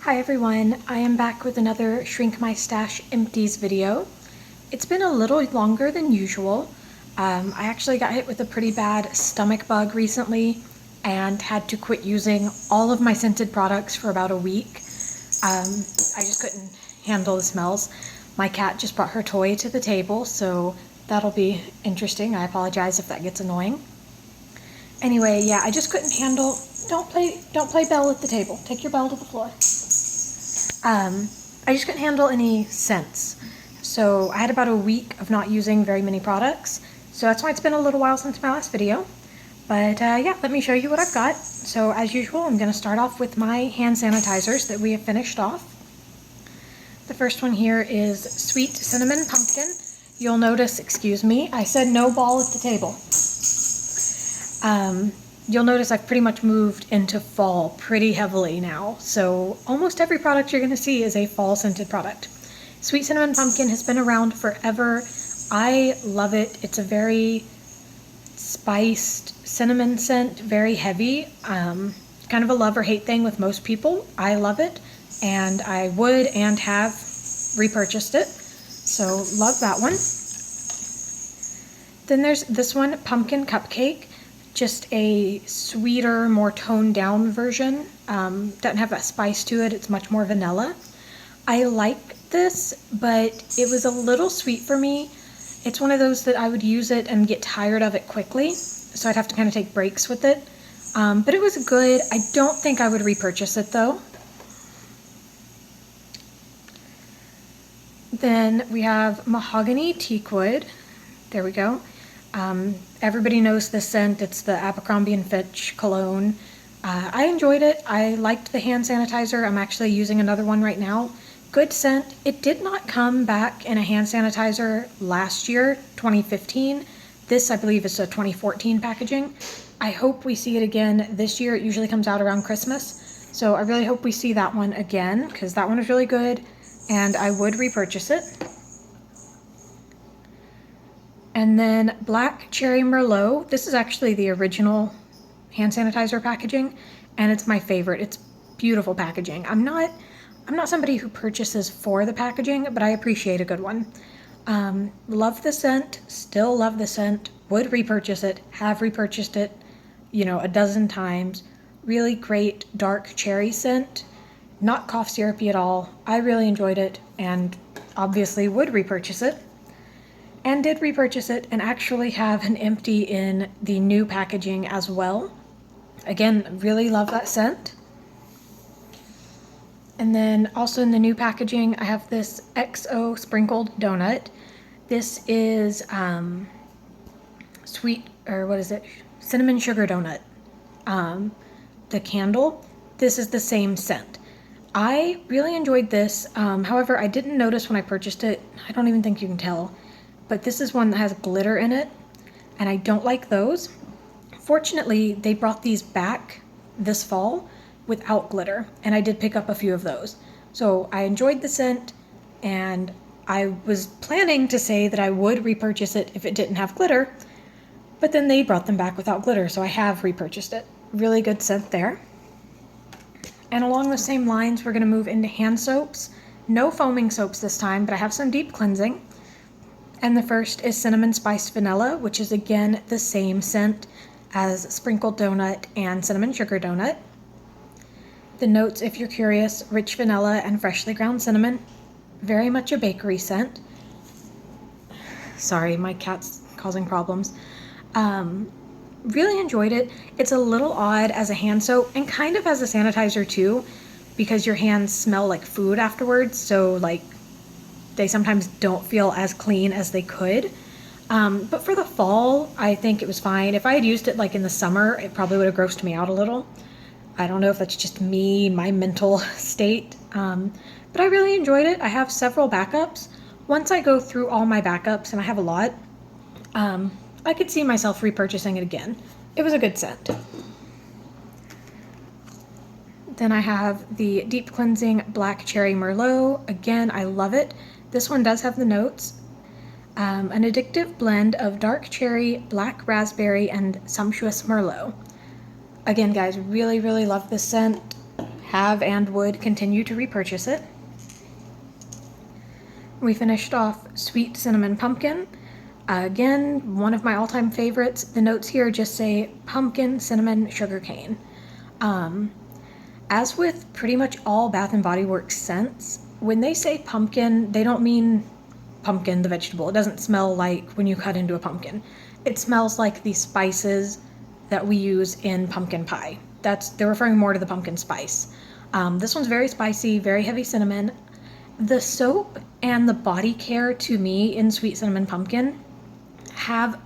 Hi everyone, I am back with another Shrink My Stash Empties video. It's been a little longer than usual. I actually got hit with a pretty bad stomach bug recently and had to quit using all of my scented products for about a week. I just couldn't handle the smells. My cat just brought her toy to the table, so that'll be interesting. I apologize if that gets annoying. Anyway, yeah, I just couldn't handle. Don't play bell at the table. Take your bell to the floor. I just couldn't handle any scents. So I had about a week of not using very many products. So that's why it's been a little while since my last video. But yeah, let me show you what I've got. So as usual, I'm going to start off with my hand sanitizers that we have finished off. The first one here is Sweet Cinnamon Pumpkin. You'll notice, excuse me, I said no ball at the table. You'll notice I've pretty much moved into fall pretty heavily now, so almost every product you're going to see is a fall scented product. Sweet Cinnamon Pumpkin has been around forever. I love it. It's a very spiced cinnamon scent, very heavy, kind of a love or hate thing with most people. I love it, and I would and have repurchased it, so love that one. Then there's this one, Pumpkin Cupcake. Just a sweeter, more toned down version. Doesn't have that spice to it. It's much more vanilla. I like this, but it was a little sweet for me. It's one of those that I would use it and get tired of it quickly, so I'd have to kind of take breaks with it. But it was good. I don't think I would repurchase it though. Then we have Mahogany Teakwood. There we go. Everybody knows this scent. It's the Abercrombie & Fitch cologne. I enjoyed it. I liked the hand sanitizer. I'm actually using another one right now. Good scent. It did not come back in a hand sanitizer last year, 2015. This, I believe, is a 2014 packaging. I hope we see it again this year. It usually comes out around Christmas. So I really hope we see that one again, because that one is really good, and I would repurchase it. And then Black Cherry Merlot. This is actually the original hand sanitizer packaging, and it's my favorite. It's beautiful packaging. I'm not somebody who purchases for the packaging, but I appreciate a good one. Love the scent, still love the scent, would repurchase it, have repurchased it, a dozen times. Really great dark cherry scent, not cough syrupy at all. I really enjoyed it, and obviously would repurchase it. And did repurchase it, and actually have an empty in the new packaging as well. Again, really love that scent. And then also in the new packaging, I have this XO sprinkled donut. This is cinnamon sugar donut. The candle, this is the same scent. I really enjoyed this. However, I didn't notice when I purchased it. I don't even think you can tell. But this is one that has glitter in it, and I don't like those. Fortunately, they brought these back this fall without glitter, and I did pick up a few of those. So I enjoyed the scent, and I was planning to say that I would repurchase it if it didn't have glitter, but then they brought them back without glitter, so I have repurchased it. Really good scent there. And along the same lines, we're going to move into hand soaps. No foaming soaps this time, but I have some deep cleansing. And the first is Cinnamon Spiced Vanilla, which is again the same scent as Sprinkled Donut and Cinnamon Sugar Donut. The notes, if you're curious, rich vanilla and freshly ground cinnamon. Very much a bakery scent. Sorry, my cat's causing problems. Really enjoyed it. It's a little odd as a hand soap and kind of as a sanitizer too, because your hands smell like food afterwards, so they sometimes don't feel as clean as they could. But for the fall, I think it was fine. If I had used it in the summer, it probably would have grossed me out a little. I don't know if that's just me, my mental state. But I really enjoyed it. I have several backups. Once I go through all my backups, and I have a lot, I could see myself repurchasing it again. It was a good scent. Then I have the Deep Cleansing Black Cherry Merlot. Again, I love it. This one does have the notes. An addictive blend of dark cherry, black raspberry, and sumptuous Merlot. Again, guys, really, really love this scent. have and would continue to repurchase it. We finished off Sweet Cinnamon Pumpkin. Again, one of my all-time favorites. The notes here just say pumpkin, cinnamon, sugar cane. As with pretty much all Bath & Body Works scents, when they say pumpkin, they don't mean pumpkin, the vegetable. It doesn't smell like when you cut into a pumpkin. It smells like the spices that we use in pumpkin pie. They're referring more to the pumpkin spice. This one's very spicy, very heavy cinnamon. The soap and the body care to me in Sweet Cinnamon Pumpkin have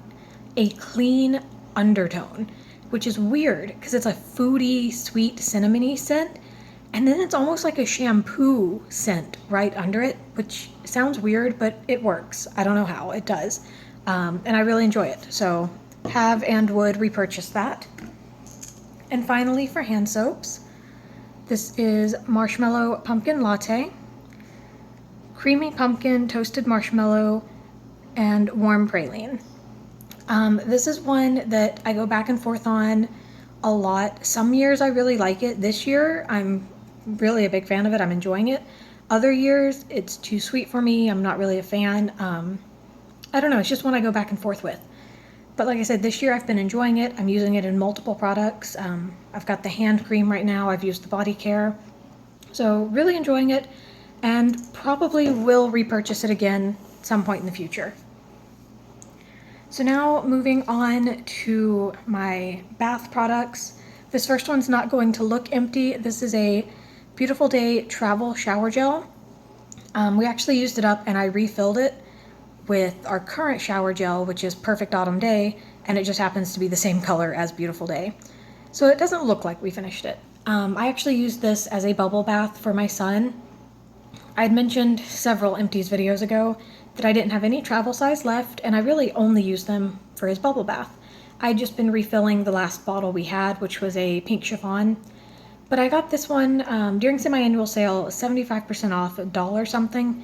a clean undertone, which is weird because it's a foodie, sweet, cinnamony scent, and then it's almost like a shampoo scent right under it, which sounds weird, but it works. I don't know how, it does. And I really enjoy it, so have and would repurchase that. And finally, for hand soaps, this is Marshmallow Pumpkin Latte, Creamy Pumpkin Toasted Marshmallow, and Warm Praline. This is one that I go back and forth on a lot. Some years I really like it. This year I'm really a big fan of it. I'm enjoying it. Other years it's too sweet for me. I'm not really a fan. I don't know. It's just one I go back and forth with. But like I said, this year I've been enjoying it. I'm using it in multiple products. I've got the hand cream right now. I've used the body care. So really enjoying it, and probably will repurchase it again at some point in the future. So now moving on to my bath products. This first one's not going to look empty. This is a Beautiful Day Travel Shower Gel. We actually used it up and I refilled it with our current shower gel, which is Perfect Autumn Day, and it just happens to be the same color as Beautiful Day. So it doesn't look like we finished it. I actually used this as a bubble bath for my son. I had mentioned several Empties videos ago that I didn't have any travel size left, and I really only used them for his bubble bath. I'd just been refilling the last bottle we had, which was a pink chiffon. But I got this one during semi-annual sale, 75% off, $1 something,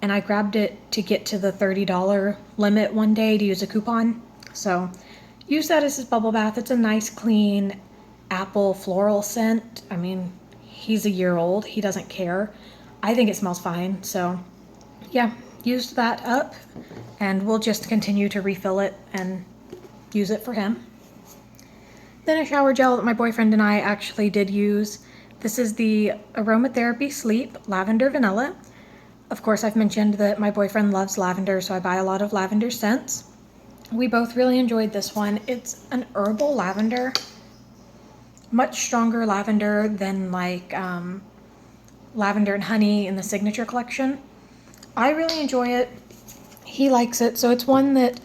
and I grabbed it to get to the $30 limit one day to use a coupon. So use that as his bubble bath. It's a nice, clean apple floral scent. I mean, he's a year old. He doesn't care. I think it smells fine. So yeah, used that up, and we'll just continue to refill it and use it for him. Then a shower gel that my boyfriend and I actually did use. This is the Aromatherapy Sleep Lavender Vanilla. Of course, I've mentioned that my boyfriend loves lavender, so I buy a lot of lavender scents. We both really enjoyed this one. It's an herbal lavender, much stronger lavender than like lavender and honey in the Signature collection. I really enjoy it. He likes it, so it's one that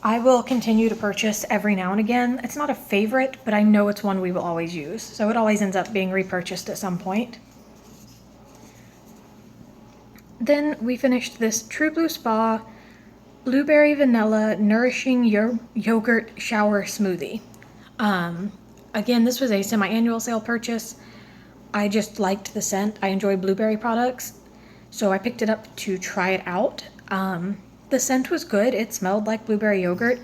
I will continue to purchase every now and again. It's not a favorite, but I know it's one we will always use, so it always ends up being repurchased at some point. Then we finished this True Blue Spa Blueberry Vanilla Nourishing Yogurt Shower Smoothie. Again, this was a semi-annual sale purchase. I just liked the scent. I enjoy blueberry products, so I picked it up to try it out. The scent was good. It smelled like blueberry yogurt.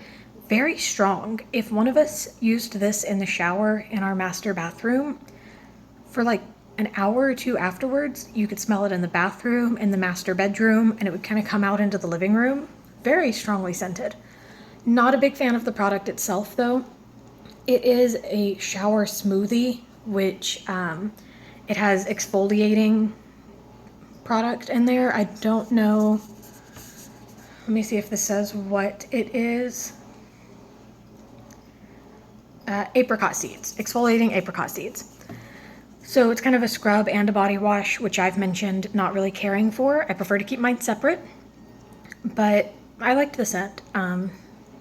Very strong. If one of us used this in the shower in our master bathroom for like an hour or two afterwards, you could smell it in the bathroom, in the master bedroom, and it would kind of come out into the living room. Very strongly scented. Not a big fan of the product itself, though. It is a shower smoothie, which it has exfoliating product in there. I don't know. Let me see if this says what it is. Apricot seeds, exfoliating apricot seeds. So it's kind of a scrub and a body wash, which I've mentioned not really caring for. I prefer to keep mine separate, but I liked the scent.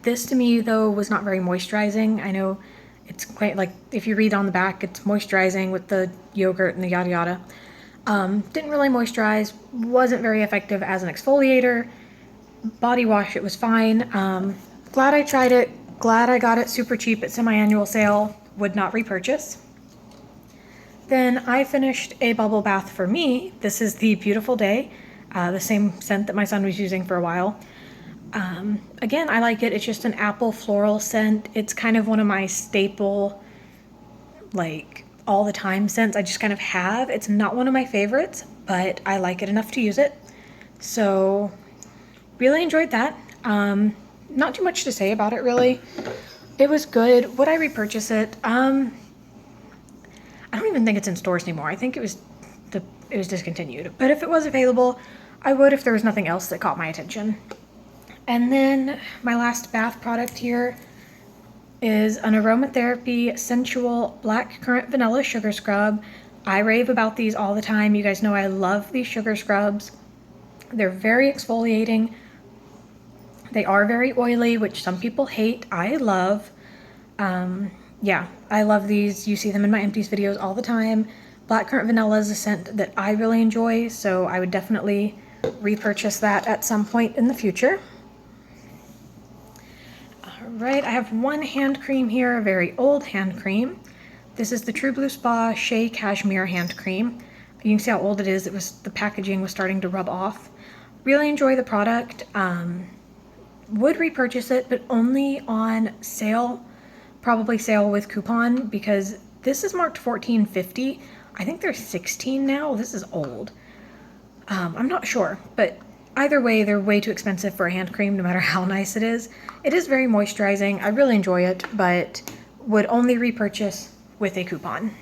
This to me, though, was not very moisturizing. I know it's quite like, if you read on the back, it's moisturizing with the yogurt and the yada yada. Didn't really moisturize, wasn't very effective as an exfoliator. Body wash, it was fine. Glad I tried it. Glad I got it super cheap at semi-annual sale. Would not repurchase. Then I finished a bubble bath for me. This is the Beautiful Day, the same scent that my son was using for a while. Again, I like it. It's just an apple floral scent. It's kind of one of my staple, like, all the time scents. I just kind of have. It's not one of my favorites, but I like it enough to use it. So really enjoyed that. Not too much to say about it really. It was good. Would I repurchase it? I don't even think it's in stores anymore. I think it was discontinued. But if it was available, I would if there was nothing else that caught my attention. And then my last bath product here is an aromatherapy sensual black currant vanilla sugar scrub. I rave about these all the time. You guys know I love these sugar scrubs. They're very exfoliating. They are very oily, which some people hate. I love. Yeah, I love these. You see them in my Empties videos all the time. Black currant vanilla is a scent that I really enjoy, so I would definitely repurchase that at some point in the future. Right, I have one hand cream here, a very old hand cream. This is the True Blue Spa Shea Cashmere hand cream. You can see how old it is. The packaging was starting to rub off. Really enjoy the product. Would repurchase it, but only on sale, probably sale with coupon, because this is marked $14.50. I think they're $16 now. This is old. I'm not sure, but either way, they're way too expensive for a hand cream, no matter how nice it is. It is very moisturizing. I really enjoy it, but would only repurchase with a coupon.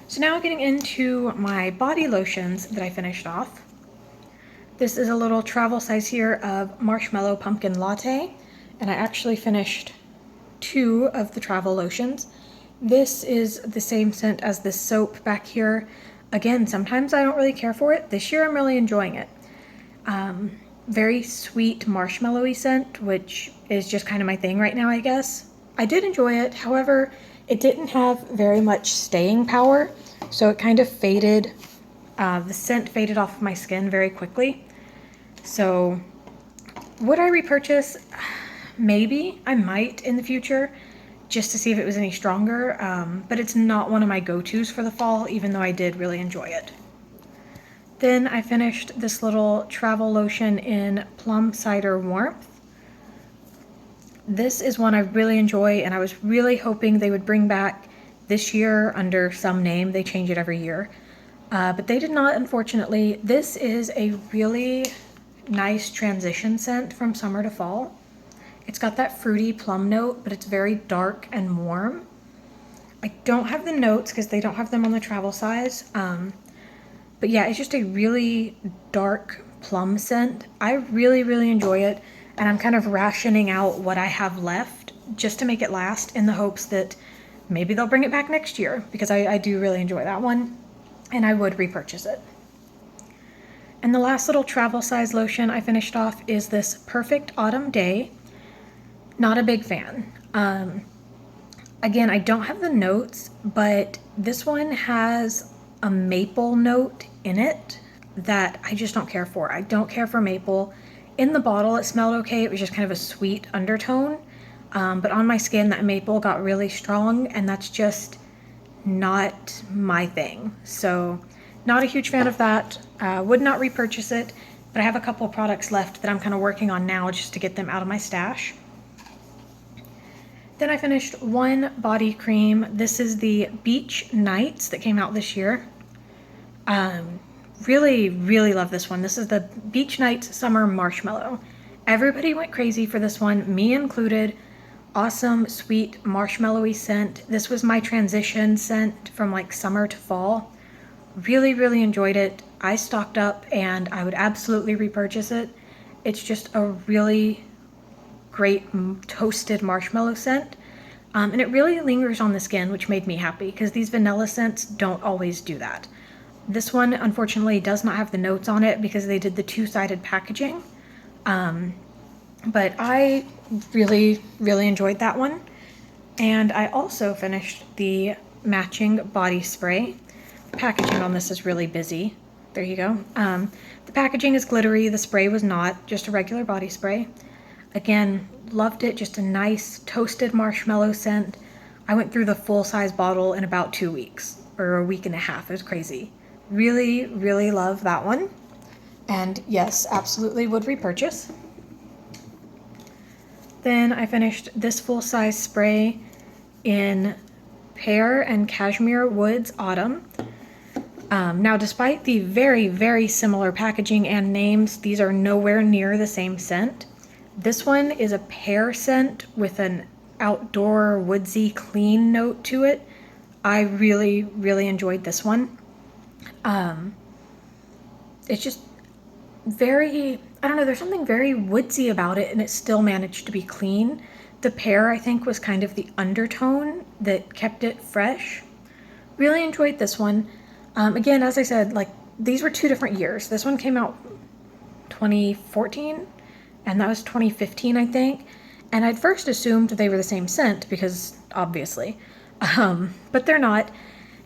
So now getting into my body lotions that I finished off. This is a little travel size here of Marshmallow Pumpkin Latte, and I actually finished 2 of the travel lotions. This is the same scent as this soap back here. Again, sometimes I don't really care for it. This year I'm really enjoying it. Very sweet marshmallowy scent, which is just kind of my thing right now, I guess. I did enjoy it. However, it didn't have very much staying power, so it kind of faded. The scent faded off of my skin very quickly. So would I repurchase? Maybe. I might in the future, just to see if it was any stronger, but it's not one of my go-tos for the fall, even though I did really enjoy it. Then I finished this little travel lotion in Plum Cider Warmth. This is one I really enjoy, and I was really hoping they would bring back this year under some name. They change it every year, but they did not, unfortunately. This is a really nice transition scent from summer to fall. It's got that fruity plum note, but it's very dark and warm. I don't have the notes because they don't have them on the travel size. But yeah, it's just a really dark plum scent. I really, really enjoy it. And I'm kind of rationing out what I have left just to make it last, in the hopes that maybe they'll bring it back next year, because I do really enjoy that one and I would repurchase it. And the last little travel size lotion I finished off is this Perfect Autumn Day. Not a big fan. Again, I don't have the notes, but this one has a maple note in it that I just don't care for. I don't care for maple. In the bottle, it smelled okay. It was just kind of a sweet undertone. But on my skin, that maple got really strong, and that's just not my thing. So not a huge fan of that. Would not repurchase it, but I have a couple of products left that I'm kind of working on now just to get them out of my stash. Then I finished one body cream. This is the Beach Nights that came out this year. Really, really love this one. This is the Beach Nights Summer Marshmallow. Everybody went crazy for this one, me included. Awesome, sweet, marshmallowy scent. This was my transition scent from like summer to fall. Really, really enjoyed it. I stocked up and I would absolutely repurchase it. It's just a really great toasted marshmallow scent. And it really lingers on the skin, which made me happy, because these vanilla scents don't always do that. This one, unfortunately, does not have the notes on it because they did the two-sided packaging. But I really, really enjoyed that one. And I also finished the matching body spray. The packaging on this is really busy. There you go. The packaging is glittery. The spray was not, just a regular body spray. Again, loved it. Just a nice toasted marshmallow scent. I went through the full-size bottle in about 2 weeks, or a week and a half. It was crazy. Really, really love that one. And yes, absolutely would repurchase. Then I finished this full-size spray in Pear and Cashmere Woods Autumn. Now, despite the very, very similar packaging and names, these are nowhere near the same scent. This one is a pear scent with an outdoor, woodsy, clean note to it. I really, really enjoyed this one. It's just very, I don't know, there's something very woodsy about it, and it still managed to be clean. The pear, I think, was kind of the undertone that kept it fresh. Really enjoyed this one. Again, as I said, like, these were 2 different years. This one came out 2014, and that was 2015, I think. And I'd first assumed they were the same scent because, obviously. But they're not.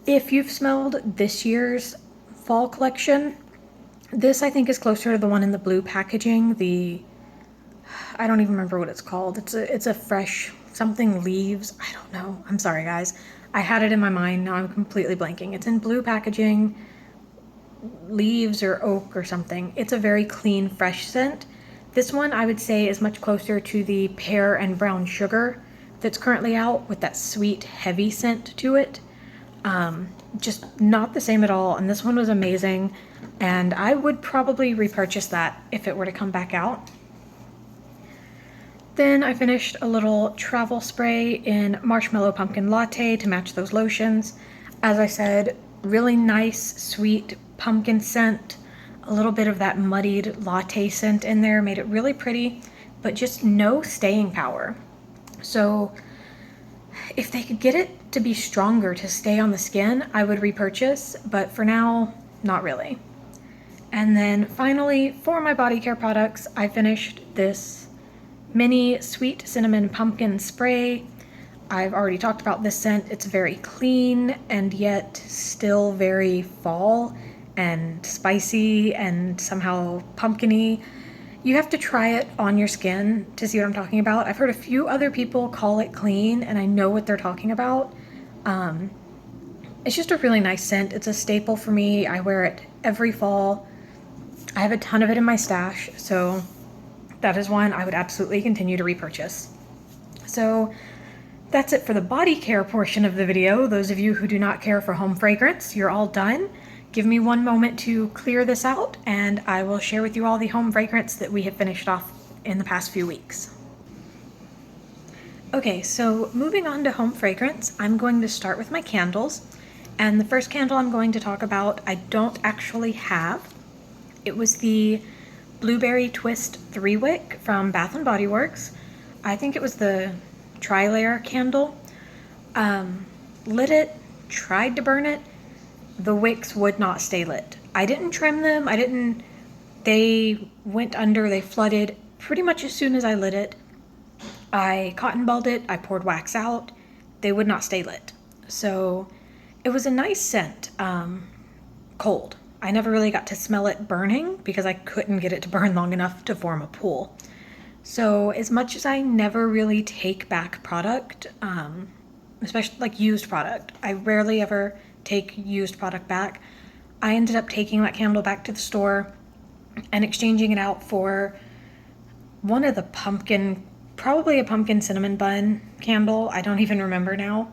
If you've smelled this year's fall collection, this I think is closer to the one in the blue packaging. I don't even remember what it's called. It's a fresh something leaves. I don't know. I'm sorry, guys. I had it in my mind. Now I'm completely blanking. It's in blue packaging, leaves or oak or something. It's a very clean, fresh scent. This one I would say is much closer to the pear and brown sugar that's currently out with that sweet, heavy scent to it. Just not the same at all. And this one was amazing. And I would probably repurchase that if it were to come back out. Then I finished a little travel spray in Marshmallow Pumpkin Latte to match those lotions. As I said, really nice, sweet pumpkin scent. A little bit of that muddied latte scent in there made it really pretty, but just no staying power. So if they could get it to be stronger to stay on the skin, I would repurchase, but for now, not really. And then finally, for my body care products, I finished this mini sweet cinnamon pumpkin spray. I've already talked about this scent. It's very clean and yet still very fall and spicy and somehow pumpkin-y. You have to try it on your skin to see what I'm talking about. I've heard a few other people call it clean, and I know what they're talking about. It's just a really nice scent. It's a staple for me. I wear it every fall. I have a ton of it in my stash, so that is one I would absolutely continue to repurchase. So that's it for the body care portion of the video. Those of you who do not care for home fragrance, you're all done. Give me one moment to clear this out, and I will share with you all the home fragrance that we have finished off in the past few weeks. Okay, so moving on to home fragrance, I'm going to start with my candles. And the first candle I'm going to talk about, I don't actually have. It was the Blueberry Twist 3-Wick from Bath & Body Works. I think it was the tri-layer candle. Lit it, tried to burn it. The wicks would not stay lit. I didn't trim them. They went under, they flooded pretty much as soon as I lit it. I cotton balled it, I poured wax out. They would not stay lit. So it was a nice scent, cold. I never really got to smell it burning because I couldn't get it to burn long enough to form a pool. So as much as I never really take back product, especially like used product, I rarely ever take used product back. I ended up taking that candle back to the store and exchanging it out for one of the probably a pumpkin cinnamon bun candle. I don't even remember now.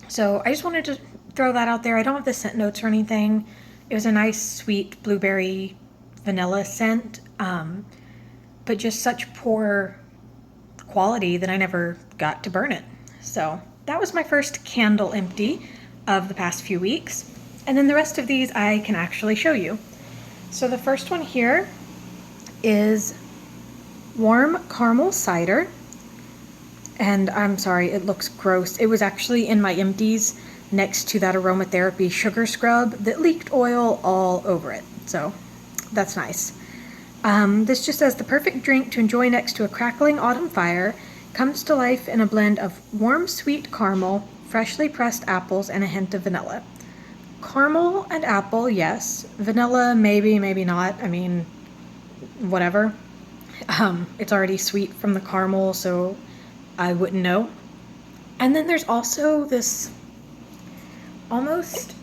So I just wanted to throw that out there. I don't have the scent notes or anything. It was a nice, sweet blueberry vanilla scent, but just such poor quality that I never got to burn it. So that was my first candle empty of the past few weeks. And then the rest of these I can actually show you. So the first one here is warm caramel cider. And I'm sorry, it looks gross. It was actually in my empties next to that aromatherapy sugar scrub that leaked oil all over it. So that's nice. This just says the perfect drink to enjoy next to a crackling autumn fire. Comes to life in a blend of warm sweet caramel, freshly pressed apples, and a hint of vanilla. Caramel and apple, yes. Vanilla, maybe, maybe not. I mean, whatever. It's already sweet from the caramel, so I wouldn't know. And then there's also this almost,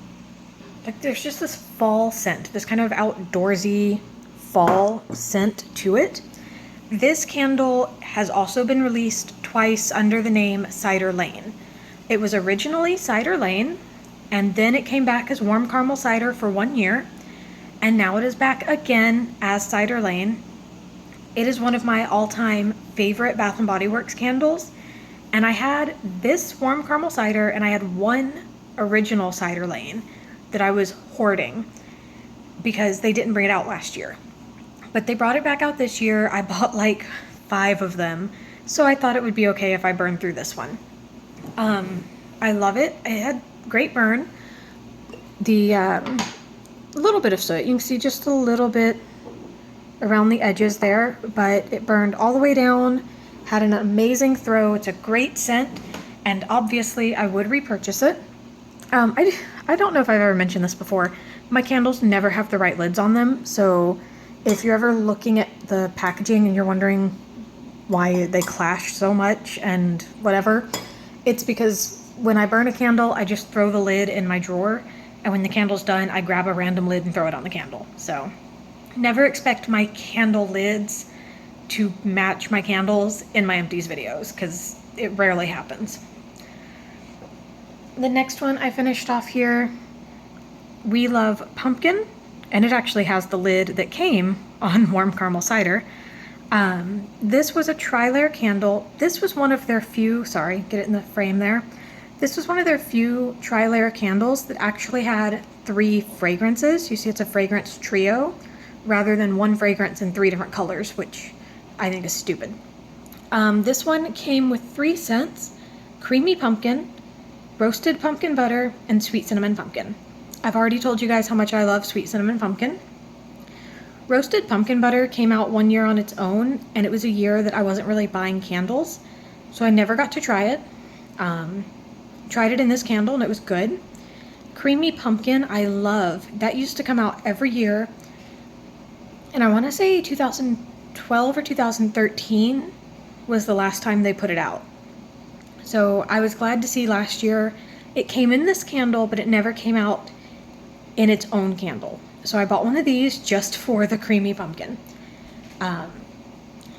like there's just this fall scent, this kind of outdoorsy fall scent to it. This candle has also been released twice under the name Cider Lane. It was originally Cider Lane, and then it came back as Warm Caramel Cider for 1 year, and now it is back again as Cider Lane. It is one of my all-time favorite Bath & Body Works candles, and I had this Warm Caramel Cider, and I had one original Cider Lane that I was hoarding because they didn't bring it out last year. But they brought it back out this year. I bought like 5 of them, so I thought it would be okay if I burned through this one. I love it. It had great burn. The little bit of soot, you can see just a little bit around the edges there, but it burned all the way down, had an amazing throw. It's a great scent, and obviously I would repurchase it. I don't know if I've ever mentioned this before. My candles never have the right lids on them, so if you're ever looking at the packaging and you're wondering why they clash so much and whatever, it's because when I burn a candle, I just throw the lid in my drawer, and when the candle's done, I grab a random lid and throw it on the candle. So never expect my candle lids to match my candles in my Empties videos, because it rarely happens. The next one I finished off here, We Love Pumpkin, and it actually has the lid that came on Warm Caramel Cider. This was a tri-layer candle. This was one of their few, sorry, get it in the frame there. This was one of their few tri-layer candles that actually had 3 fragrances. You see it's a fragrance trio rather than 1 fragrance in 3 different colors, which I think is stupid. This one came with 3 scents: creamy pumpkin, roasted pumpkin butter, and sweet cinnamon pumpkin. I've already told you guys how much I love sweet cinnamon pumpkin. Roasted pumpkin butter came out 1 year on its own, and it was a year that I wasn't really buying candles, so I never got to try it. Tried it in this candle and it was good. Creamy pumpkin, I love. That used to come out every year, and I want to say 2012 or 2013 was the last time they put it out. So I was glad to see last year it came in this candle, but it never came out in its own candle. So I bought one of these just for the creamy pumpkin.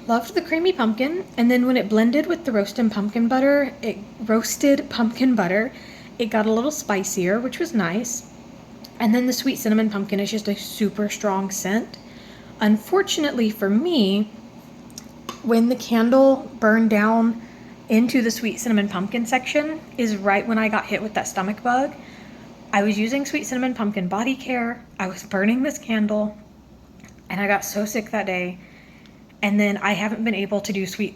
Loved the creamy pumpkin, and then when it blended with the roasted pumpkin butter, it got a little spicier, which was nice. And then the sweet cinnamon pumpkin is just a super strong scent. Unfortunately for me, when the candle burned down into the sweet cinnamon pumpkin section is right when I got hit with that stomach bug. I was using sweet cinnamon pumpkin body care. I was burning this candle, and I got so sick that day. And then I haven't been able to do sweet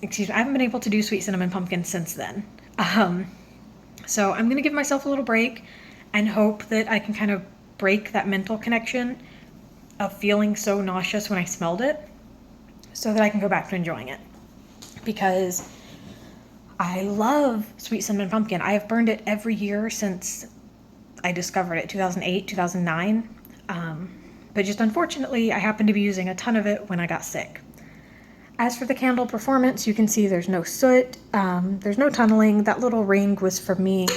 cinnamon pumpkin since then. So I'm gonna give myself a little break and hope that I can kind of break that mental connection of feeling so nauseous when I smelled it, so that I can go back to enjoying it. Because I love sweet cinnamon pumpkin. I have burned it every year since I discovered it, 2008, 2009. But just unfortunately, I happened to be using a ton of it when I got sick. As for the candle performance, you can see there's no soot, there's no tunneling. That little ring was from me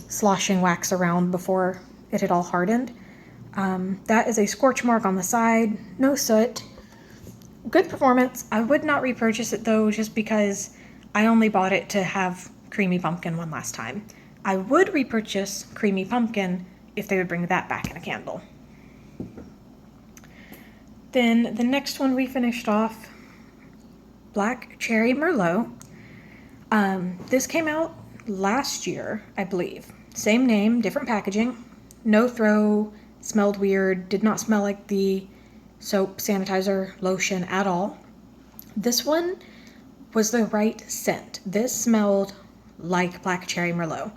sloshing wax around before it had all hardened. That is a scorch mark on the side, no soot. Good performance. I would not repurchase it though, just because I only bought it to have creamy pumpkin one last time. I would repurchase creamy pumpkin if they would bring that back in a candle. Then the next one we finished off, Black Cherry Merlot. This came out last year, I believe. Same name, different packaging. No throw, smelled weird, did not smell like the soap, sanitizer, lotion at all. This one was the right scent. This smelled like Black Cherry Merlot.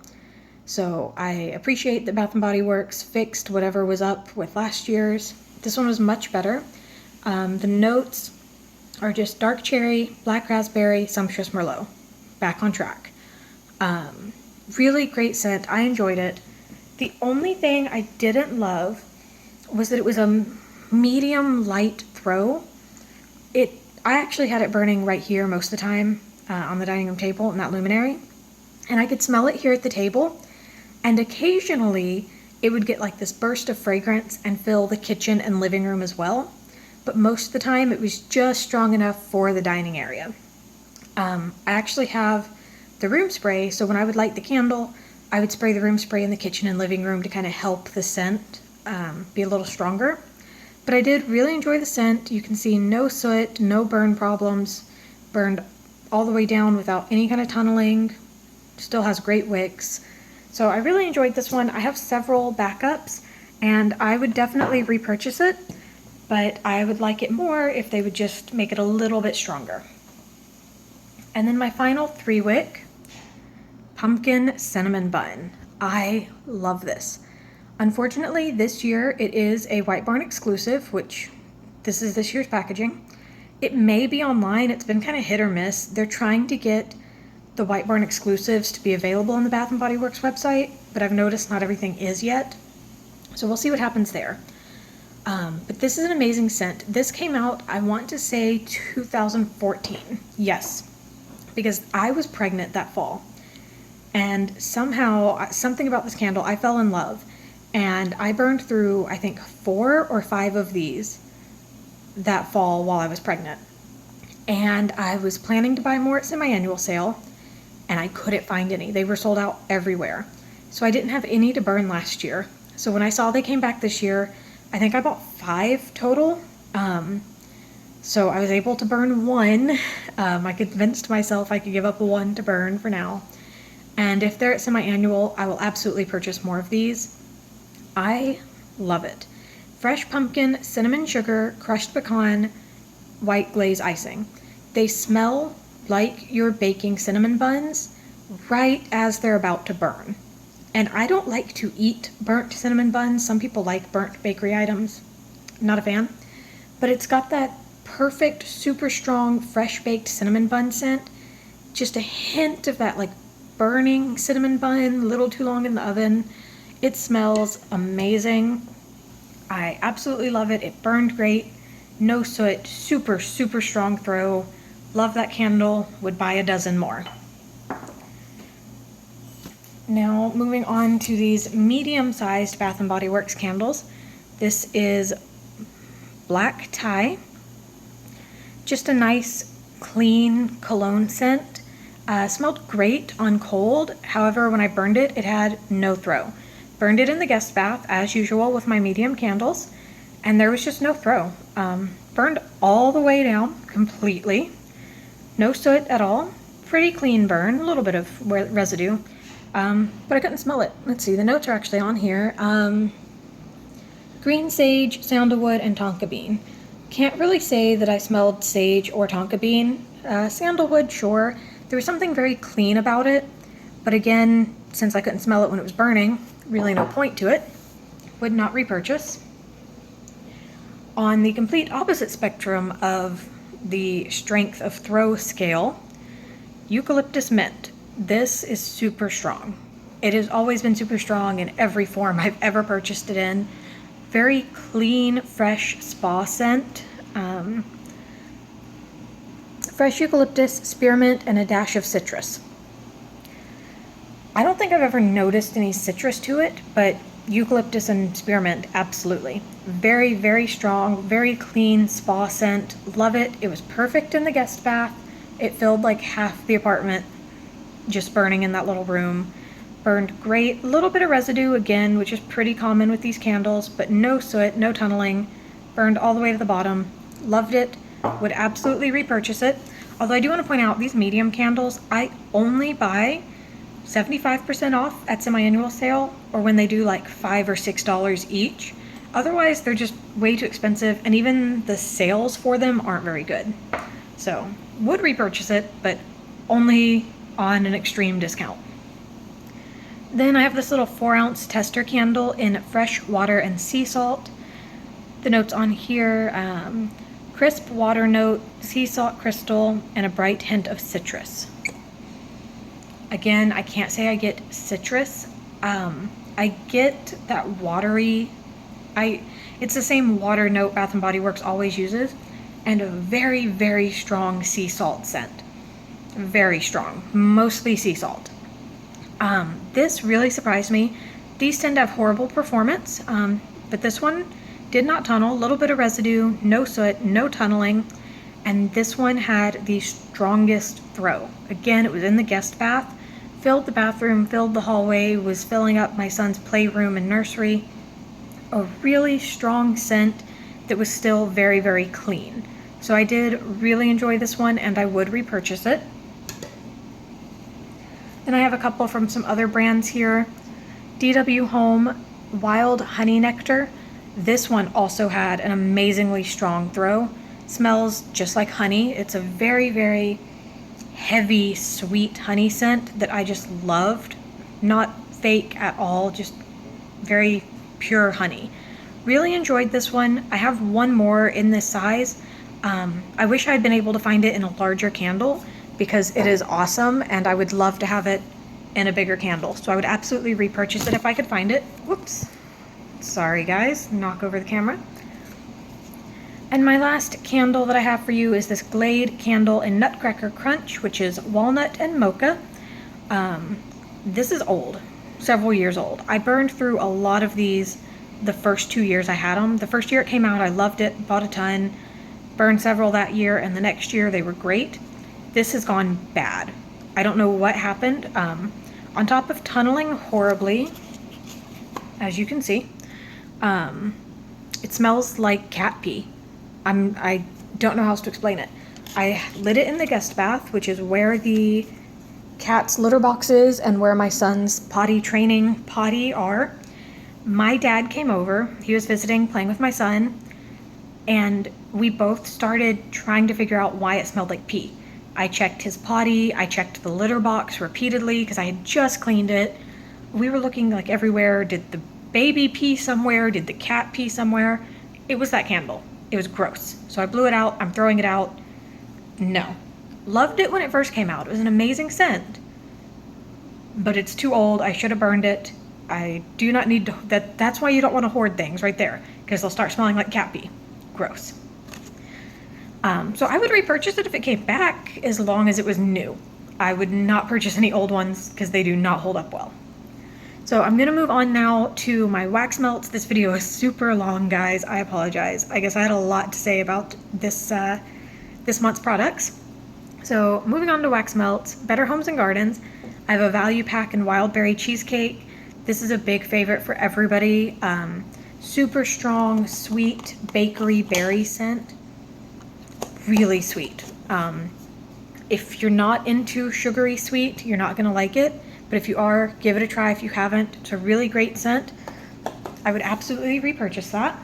So I appreciate that Bath & Body Works fixed whatever was up with last year's. This one was much better. The notes are just dark cherry, black raspberry, sumptuous Merlot. Back on track. Really great scent. I enjoyed it. The only thing I didn't love was that it was a medium light throw. I actually had it burning right here most of the time on the dining room table in that luminary, and I could smell it here at the table, and occasionally it would get like this burst of fragrance and fill the kitchen and living room as well, but most of the time it was just strong enough for the dining area. I actually have the room spray, so when I would light the candle, I would spray the room spray in the kitchen and living room to kind of help the scent be a little stronger. But I did really enjoy the scent. You can see no soot, no burn problems, burned all the way down without any kind of tunneling, still has great wicks. So I really enjoyed this one. I have several backups and I would definitely repurchase it, but I would like it more if they would just make it a little bit stronger. And then my final 3-wick, pumpkin cinnamon bun. I love this. Unfortunately, this year it is a White Barn exclusive, which this is this year's packaging. It may be online. It's been kind of hit or miss. They're trying to get the White Barn exclusives to be available on the Bath & Body Works website, but I've noticed not everything is yet. So we'll see what happens there. But this is an amazing scent. This came out, I want to say 2014. Yes, because I was pregnant that fall. And somehow, something about this candle, I fell in love. And I burned through, I think, 4 or 5 of these that fall while I was pregnant. And I was planning to buy more at semi-annual sale, and I couldn't find any. They were sold out everywhere. So I didn't have any to burn last year. So when I saw they came back this year, I think I bought 5 total. So I was able to burn 1. I convinced myself I could give up 1 to burn for now. And if they're at semi-annual, I will absolutely purchase more of these. I love it. Fresh pumpkin, cinnamon sugar, crushed pecan, white glaze icing. They smell like you're baking cinnamon buns right as they're about to burn. And I don't like to eat burnt cinnamon buns. Some people like burnt bakery items. I'm not a fan. But it's got that perfect, super strong, fresh baked cinnamon bun scent. Just a hint of that like burning cinnamon bun, a little too long in the oven. It smells amazing. I absolutely love it. It burned great. No soot. Super, super strong throw. Love that candle. Would buy a dozen more. Now moving on to these medium-sized Bath & Body Works candles. This is black tie. Just a nice, clean cologne scent. Smelled great on cold. However, when I burned it, it had no throw. Burned it in the guest bath, as usual, with my medium candles, and there was just no throw. Burned all the way down, completely. No soot at all. Pretty clean burn, a little bit of residue, but I couldn't smell it. Let's see, the notes are actually on here. Green sage, sandalwood, and tonka bean. Can't really say that I smelled sage or tonka bean. Sandalwood, sure. There was something very clean about it, but again, since I couldn't smell it when it was burning, really no point to it. Would not repurchase. On the complete opposite spectrum of the strength of throw scale, eucalyptus mint. This is super strong. It has always been super strong in every form I've ever purchased it in. Very clean, fresh spa scent. Fresh eucalyptus, spearmint, and a dash of citrus. I don't think I've ever noticed any citrus to it, but eucalyptus and spearmint, absolutely. Very, very strong, very clean spa scent. Love it. It was perfect in the guest bath. It filled like half the apartment just burning in that little room. Burned great. A little bit of residue again, which is pretty common with these candles, but no soot, no tunneling. Burned all the way to the bottom. Loved it. Would absolutely repurchase it. Although I do want to point out these medium candles, I only buy 75% off at semi-annual sale, or when they do like $5 or $6 each. Otherwise, they're just way too expensive, and even the sales for them aren't very good. So, would repurchase it, but only on an extreme discount. Then I have this little 4-ounce tester candle in fresh water and sea salt. The notes on here, crisp water note, sea salt crystal, and a bright hint of citrus. Again, I can't say I get citrus. I get that watery, it's the same water note Bath & Body Works always uses, and a very, very strong sea salt scent. Very strong, mostly sea salt. This really surprised me. These tend to have horrible performance, but this one did not tunnel, a little bit of residue, no soot, no tunneling, and this one had the strongest throw. Again, it was in the guest bath, filled the bathroom, filled the hallway, was filling up my son's playroom and nursery. A really strong scent that was still very, very clean. So I did really enjoy this one, and I would repurchase it. Then I have a couple from some other brands here. DW Home Wild Honey Nectar. This one also had an amazingly strong throw. Smells just like honey. It's a very, very heavy, sweet honey scent that I just loved. Not fake at all, just very pure honey. Really enjoyed this one. I have one more in this size. I wish I had been able to find it in a larger candle because it is awesome, and I would love to have it in a bigger candle. So I would absolutely repurchase it if I could find it. Whoops. Sorry guys, knock over the camera. And my last candle that I have for you is this Glade candle in Nutcracker Crunch, which is walnut and mocha. This is old, several years old. I burned through a lot of these the first 2 years I had them. The first year it came out, I loved it, bought a ton, burned several that year, and the next year they were great. This has gone bad. I don't know what happened. On top of tunneling horribly, as you can see, it smells like cat pee. I don't know how else to explain it. I lit it in the guest bath, which is where the cat's litter box is and where my son's potty training potty are. My dad came over. He was visiting, playing with my son, and we both started trying to figure out why it smelled like pee. I checked his potty, I checked the litter box repeatedly because I had just cleaned it. We were looking like everywhere. Did the baby pee somewhere? Did the cat pee somewhere? It was that candle. It was gross. So I blew it out. I'm throwing it out. No. Loved it when it first came out. It was an amazing scent. But it's too old. I should have burned it. I do not need to. That's why you don't want to hoard things right there, because they'll start smelling like cat pee. Gross. So I would repurchase it if it came back, as long as it was new. I would not purchase any old ones because they do not hold up well. So I'm gonna move on now to my wax melts. This video is super long, guys. I apologize. I guess I had a lot to say about this month's products. So moving on to wax melts, Better Homes and Gardens. I have a value pack in Wild Berry Cheesecake. This is a big favorite for everybody. Super strong, sweet bakery berry scent. Really sweet. If you're not into sugary sweet, you're not gonna like it. But if you are, give it a try if you haven't. It's a really great scent. I would absolutely repurchase that.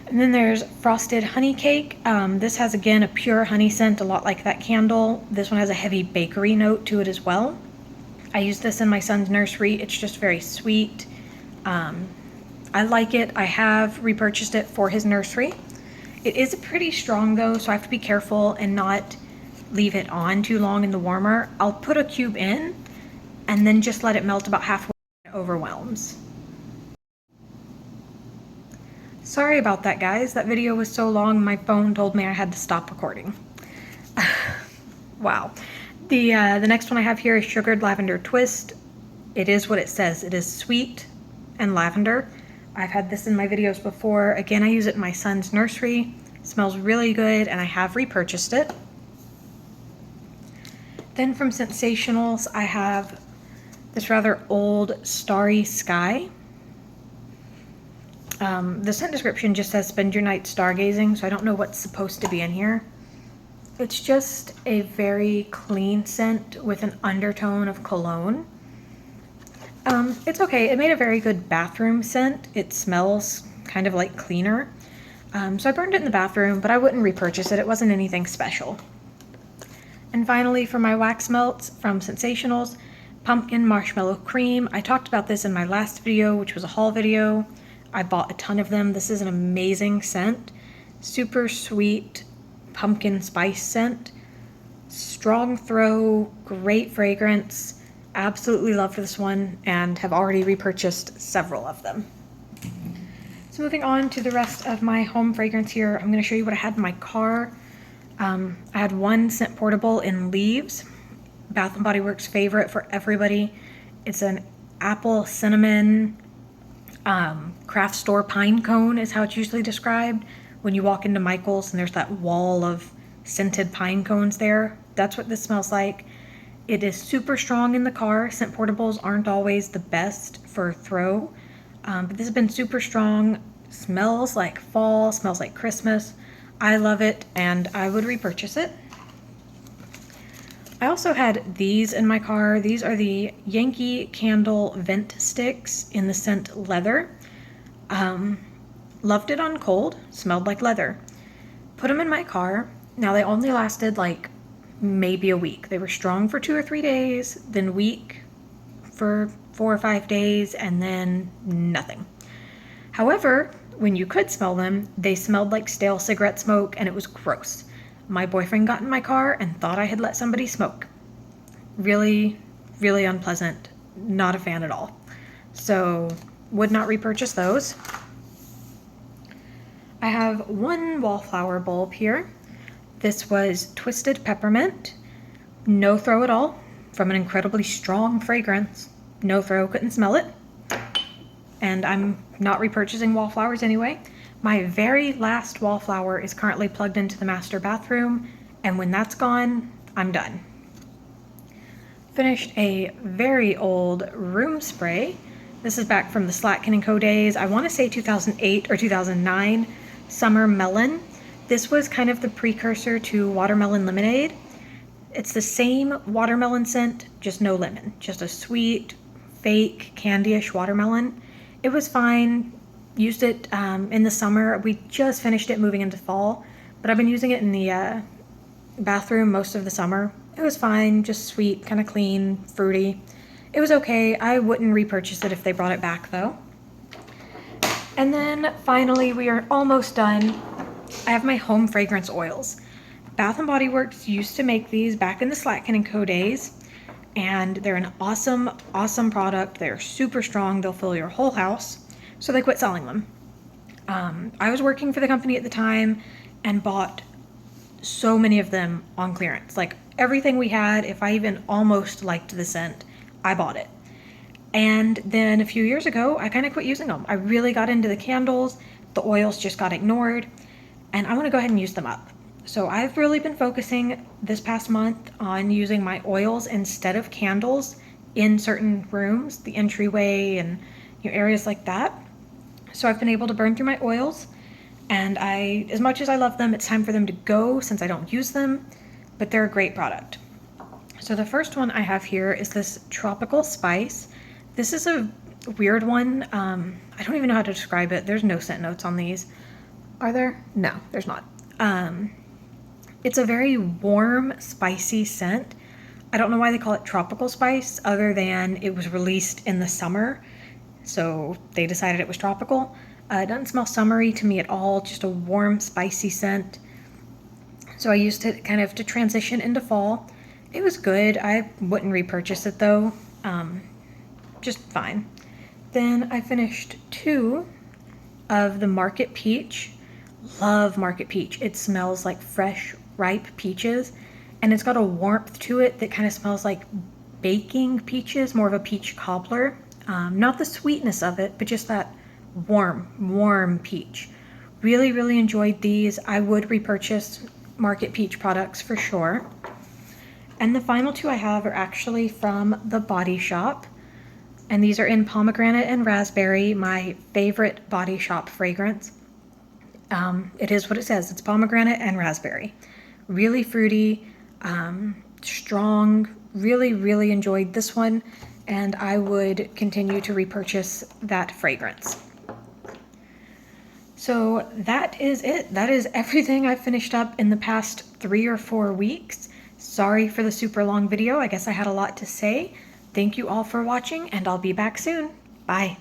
And then there's Frosted Honey Cake. This has, again, a pure honey scent, a lot like that candle. This one has a heavy bakery note to it as well. I use this in my son's nursery. It's just very sweet. I like it. I have repurchased it for his nursery. It is pretty strong though, so I have to be careful and not leave it on too long in the warmer. I'll put a cube in and then just let it melt about halfway and it overwhelms. Sorry about that, guys. That video was so long, my phone told me I had to stop recording. Wow. The next one I have here is Sugared Lavender Twist. It is what it says. It is sweet and lavender. I've had this in my videos before. Again, I use it in my son's nursery. It smells really good, and I have repurchased it. Then from Sensationals, I have this rather old Starry Sky. The scent description just says spend your night stargazing, so I don't know what's supposed to be in here. It's just a very clean scent with an undertone of cologne. It's okay. It made a very good bathroom scent. It smells kind of like cleaner. So I burned it in the bathroom, but I wouldn't repurchase it. It wasn't anything special. And finally, for my wax melts from Sensationals, Pumpkin Marshmallow Cream. I talked about this in my last video, which was a haul video. I bought a ton of them. This is an amazing scent. Super sweet pumpkin spice scent. Strong throw, great fragrance. Absolutely loved this one and have already repurchased several of them. So moving on to the rest of my home fragrance here, I'm going to show you what I had in my car. I had one scent portable in Leaves, Bath & Body Works favorite for everybody. It's an apple cinnamon craft store pine cone is how it's usually described. when you walk into Michael's and there's that wall of scented pine cones there. That's what this smells like. It is super strong in the car. Scent portables aren't always the best for throw, but this has been super strong. Smells like fall, smells like Christmas. I love it and I would repurchase it. I also had these in my car. These are the Yankee Candle Vent Sticks in the scent Leather. Loved it on cold, smelled like leather. Put them in my car. Now they only lasted like maybe a week. They were strong for 2 or 3 days, then weak for 4 or 5 days, and then nothing. However, when you could smell them, they smelled like stale cigarette smoke and it was gross. My boyfriend got in my car and thought I had let somebody smoke. Really, really unpleasant. Not a fan at all. So, would not repurchase those. I have one wallflower bulb here. This was Twisted Peppermint. No throw at all. From an incredibly strong fragrance. No throw, couldn't smell it. And I'm not repurchasing wallflowers anyway. My very last wallflower is currently plugged into the master bathroom, and when that's gone, I'm done. Finished a very old room spray. This is back from the Slatkin & Co days. I want to say 2008 or 2009. Summer Melon. This was kind of the precursor to Watermelon Lemonade. It's the same watermelon scent, just no lemon. Just a sweet, fake, candy-ish watermelon. It was fine. Used it in the summer. We just finished it moving into fall, but I've been using it in the bathroom most of the summer. It was fine, just sweet, kind of clean, fruity. It was okay. I wouldn't repurchase it if they brought it back though. And then finally, we are almost done. I have my home fragrance oils. Bath & Body Works used to make these back in the Slatkin & Co days, and they're an awesome, awesome product. They're super strong. They'll fill your whole house. So they quit selling them. I was working for the company at the time and bought so many of them on clearance. Like everything we had, if I even almost liked the scent, I bought it. And then a few years ago, I kind of quit using them. I really got into the candles. The oils just got ignored. And I want to go ahead and use them up. So I've really been focusing this past month on using my oils instead of candles in certain rooms, the entryway and areas like that. So I've been able to burn through my oils, and as much as I love them, it's time for them to go since I don't use them, but they're a great product. So the first one I have here is this Tropical Spice. This is a weird one. I don't even know how to describe it. There's no scent notes on these. Are there? No, there's not. It's a very warm, spicy scent. I don't know why they call it Tropical Spice other than it was released in the summer. So they decided it was tropical. It doesn't smell summery to me at all, just a warm, spicy scent. So I used it kind of to transition into fall. It was good. I wouldn't repurchase it though. Just fine. Then I finished 2 of the Market Peach. Love Market Peach. It smells like fresh, ripe peaches, and it's got a warmth to it that kind of smells like baking peaches, more of a peach cobbler. Not the sweetness of it, but just that warm peach. Really, really enjoyed these. I would repurchase Market Peach products for sure. And the final 2 I have are actually from The Body Shop. And these are in pomegranate and raspberry, my favorite Body Shop fragrance. It is what it says. It's pomegranate and raspberry. Really fruity, strong. Really, really enjoyed this one. And I would continue to repurchase that fragrance. So that is it. That is everything I've finished up in the past 3 or 4 weeks. Sorry for the super long video. I guess I had a lot to say. Thank you all for watching, and I'll be back soon. Bye.